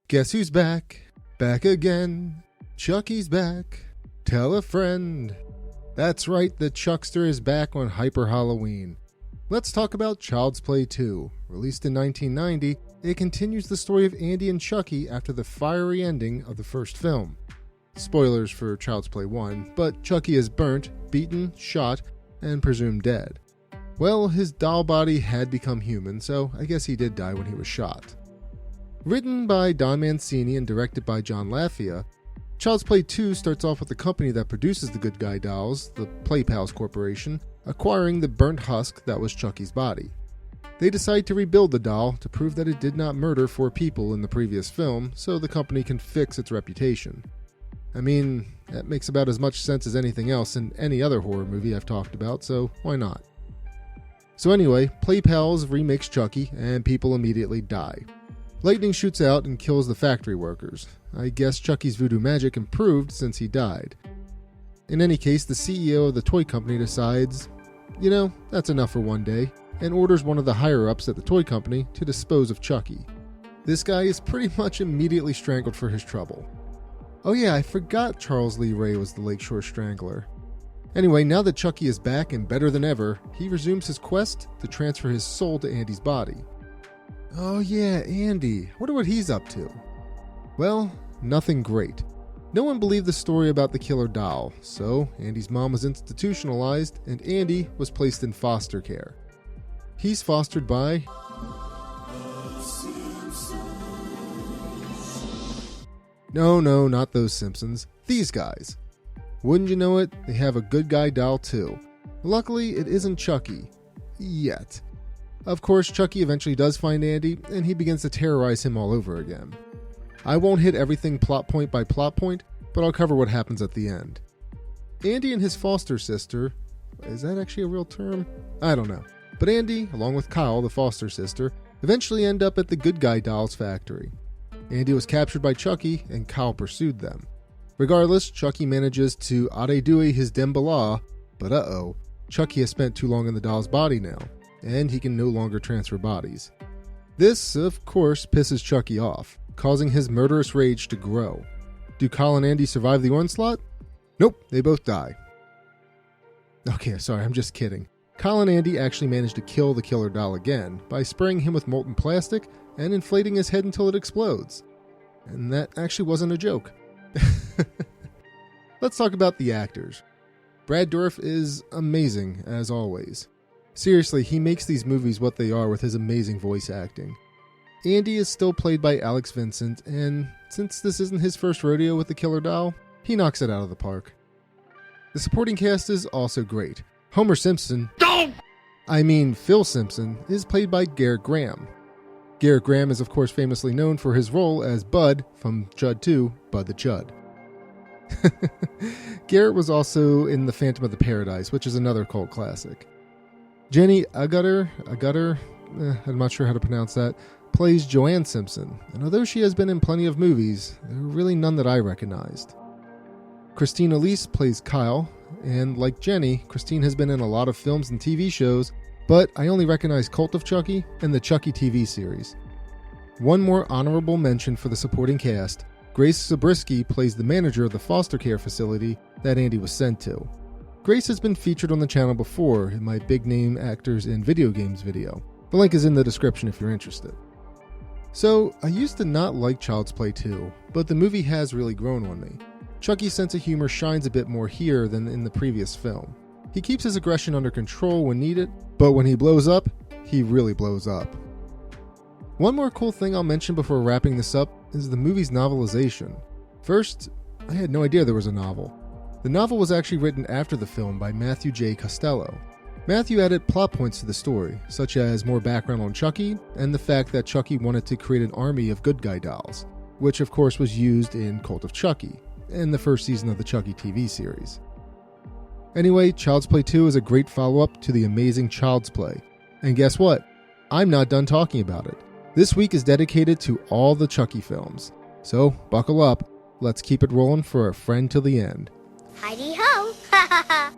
Guess who's back? Back again. Chucky's back. Tell a friend. That's right, the Chuckster is back on Hyp3r Halloween. Let's talk about Child's Play 2. Released in 1990, it continues the story of Andy and Chucky after the fiery ending of the first film. Spoilers for Child's Play 1, but Chucky is burnt, beaten, shot, and presumed dead. Well, his doll body had become human, so I guess he did die when he was shot. Written by Don Mancini and directed by John Lafia, Child's Play 2 starts off with the company that produces the Good Guy dolls, the Play Pals Corporation, acquiring the burnt husk that was Chucky's body. They decide to rebuild the doll to prove that it did not murder 4 people in the previous film, so the company can fix its reputation. I mean, that makes about as much sense as anything else in any other horror movie I've talked about, so why not? So anyway, Play Pals remakes Chucky, and people immediately die. Lightning shoots out and kills the factory workers. I guess Chucky's voodoo magic improved since he died. In any case, the CEO of the toy company decides, that's enough for one day, and orders one of the higher-ups at the toy company to dispose of Chucky. This guy is pretty much immediately strangled for his trouble. Oh yeah, I forgot Charles Lee Ray was the Lakeshore Strangler. Anyway, now that Chucky is back and better than ever, he resumes his quest to transfer his soul to Andy's body. Oh yeah, Andy. Wonder what he's up to. Well, nothing great. No one believed the story about the killer doll, so Andy's mom was institutionalized and Andy was placed in foster care. He's fostered by... No, not those Simpsons. These guys. Wouldn't you know it, they have a good guy doll too. Luckily, it isn't Chucky. Yet. Of course, Chucky eventually does find Andy, and he begins to terrorize him all over again. I won't hit everything plot point by plot point, but I'll cover what happens at the end. Andy and his foster sister... Is that actually a real term? I don't know. But Andy, along with Kyle, the foster sister, eventually end up at the Good Guy Dolls factory. Andy was captured by Chucky, and Kyle pursued them. Regardless, Chucky manages to ade-dui his Dembala, but Chucky has spent too long in the doll's body now, and he can no longer transfer bodies. This, of course, pisses Chucky off, causing his murderous rage to grow. Do Kyle and Andy survive the onslaught? Nope, they both die. Okay, sorry, I'm just kidding. Kyle and Andy actually manage to kill the killer doll again by spraying him with molten plastic and inflating his head until it explodes. And that actually wasn't a joke. Let's talk about the actors. Brad Dourif is amazing, as always. Seriously, he makes these movies what they are with his amazing voice acting. Andy is still played by Alex Vincent, and since this isn't his first rodeo with the killer doll, he knocks it out of the park. The supporting cast is also great. Homer Simpson, Phil Simpson, is played by Garrett Graham. Garrett Graham is of course famously known for his role as Bud from Chud 2, Bud the Chud. Garrett was also in The Phantom of the Paradise, which is another cult classic. Jenny Agutter, I'm not sure how to pronounce that, plays Joanne Simpson, and although she has been in plenty of movies, there are really none that I recognized. Christine Elise plays Kyle, and like Jenny, Christine has been in a lot of films and TV shows, but I only recognize Cult of Chucky and the Chucky TV series. One more honorable mention for the supporting cast, Grace Zabriskie plays the manager of the foster care facility that Andy was sent to. Grace has been featured on the channel before in my Big Name Actors in Video Games video. The link is in the description if you're interested. So, I used to not like Child's Play 2, but the movie has really grown on me. Chucky's sense of humor shines a bit more here than in the previous film. He keeps his aggression under control when needed, but when he blows up, he really blows up. One more cool thing I'll mention before wrapping this up is the movie's novelization. First, I had no idea there was a novel. The novel was actually written after the film by Matthew J. Costello. Matthew added plot points to the story, such as more background on Chucky and the fact that Chucky wanted to create an army of good guy dolls, which of course was used in Cult of Chucky and the first season of the Chucky TV series. Anyway, Child's Play 2 is a great follow-up to the amazing Child's Play. And guess what? I'm not done talking about it. This week is dedicated to all the Chucky films. So, buckle up. Let's keep it rolling for a friend till the end. Heidi ho! Ha ha ha!